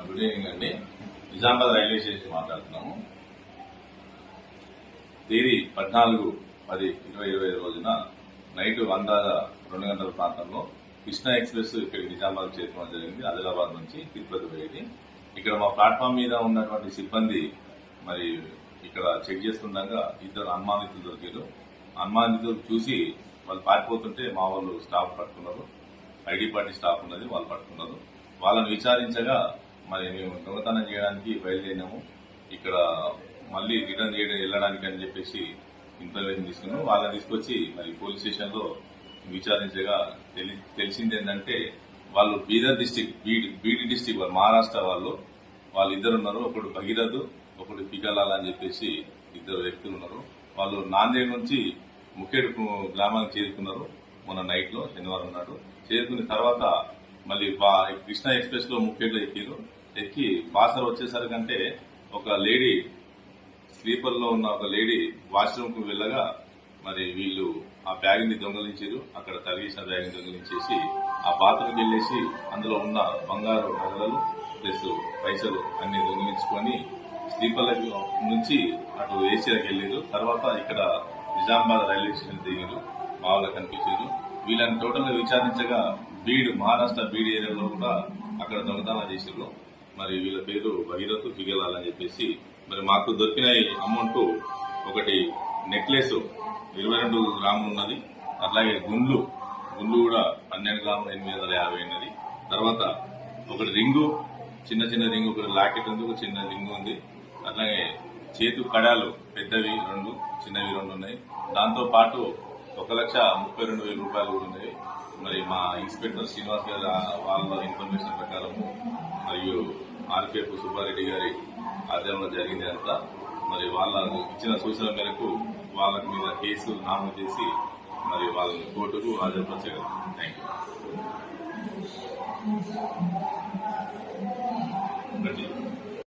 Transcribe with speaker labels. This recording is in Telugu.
Speaker 1: గుడ్ ఈవినింగ్ అండి. నిజామాబాద్ రైల్వే స్టేషన్ మాట్లాడుతున్నాము. తేదీ 14/10/2020 రోజున నైట్ 2 గంటల ప్రాంతంలో కృష్ణా ఎక్స్ప్రెస్ ఇక్కడికి నిజామాబాద్ చేరుకోవడం జరిగింది. ఆదిలాబాద్ నుంచి తిరుపతి పోయేది. ఇక్కడ మా ప్లాట్ఫామ్ మీద ఉన్నటువంటి సిబ్బంది మరి ఇక్కడ చెక్ చేస్తుండగా 2 అనుమానితులు దొరికారు. అనుమానితులు చూసి వాళ్ళు పారిపోతుంటే మా వాళ్ళు స్టాఫ్ పట్టుకున్నారు. ఐడి పార్టీ స్టాఫ్ ఉన్నది, వాళ్ళు పట్టుకున్నారు. వాళ్ళని విచారించగా మరి మేము దొంగతనం చేయడానికి బయలుదేరినాము, ఇక్కడ మళ్ళీ రిటర్న్ వెళ్ళడానికి అని చెప్పేసి ఇన్ఫర్మేషన్ తీసుకున్నాం. వాళ్ళని తీసుకొచ్చి మరి పోలీస్ స్టేషన్ లో విచారించగా తెలిసింది ఏంటంటే వాళ్ళు బీదర్ డిస్టిక్ బీడి డిస్టిక్ వాళ్ళు మహారాష్ట్ర వాళ్ళిద్దరు ఉన్నారు. ఒకడు భగీరథ్, ఒకడు పికలాల్ అని చెప్పేసి 2 వ్యక్తులు ఉన్నారు. వాళ్ళు నాందేడ్ నుంచి ముఖేడ్ గ్రామానికి చేరుకున్నారు మొన్న నైట్ లో, శనివారం నాడు. చేరుకున్న తర్వాత మళ్ళీ కృష్ణా ఎక్స్ప్రెస్ లో ముఖ్యంగా ఎక్కి బాసర్ వచ్చేసరికంటే ఒక లేడీ స్లీపర్ లో ఉన్న ఒక లేడీ వాష్రూమ్ కు వెళ్ళగా మరి వీళ్ళు ఆ బ్యాగ్ ని దొంగలించారు. అక్కడ తరిగేసిన బ్యాగ్ ని దొంగలించేసి ఆ బాత్రూమ్కి వెళ్లేసి అందులో ఉన్న బంగారు నగలు ప్లస్ పైసలు అన్ని దొంగిలించుకొని స్లీపర్ల నుంచి అటు ఏసీలకు వెళ్లారు. తర్వాత ఇక్కడ నిజామాబాద్ రైల్వే స్టేషన్ దిగారు. మా వాళ్ళకి కనిపించారు. వీళ్ళని టోటల్ గా విచారించగా మహారాష్ట్ర బీడ్ ఏరియాలో కూడా అక్కడ దొంగతనాలు చేశారు. మరి వీళ్ళ పేరు భగీరథ్, పికలాల్ అని చెప్పేసి మరి మాకు దొరికిన అమౌంట్ ఒకటి నెక్లెస్ 22 గ్రాములు ఉన్నది. అట్లాగే గుండ్లు కూడా 12 గ్రాములు 850 ఉన్నది. తర్వాత ఒకటి రింగు, చిన్న రింగు, ఒకటి లాకెట్ ఉంది, ఒక చిన్న రింగు ఉంది. అట్లాగే చేతు కడాలు పెద్దవి 2, చిన్నవి 2 ఉన్నాయి. దాంతో పాటు 1,32,000 రూపాయలు కూడా ఉన్నాయి. మరి మా ఇన్స్పెక్టర్ శ్రీనివాస్ గారి వాళ్ళ ఇన్ఫర్మేషన్ ప్రకారము మరియు ఆర్పీఎఫ్ సుబ్బారెడ్డి గారి ఆధ్వర్యంలో జరిగింది అంతా. మరి వాళ్ళ ఇచ్చిన సూచన మేరకు వాళ్ళ మీద కేసు నమోదు చేసి మరి వాళ్ళని కోర్టుకు హాజరుపరచగలరు. Thank you.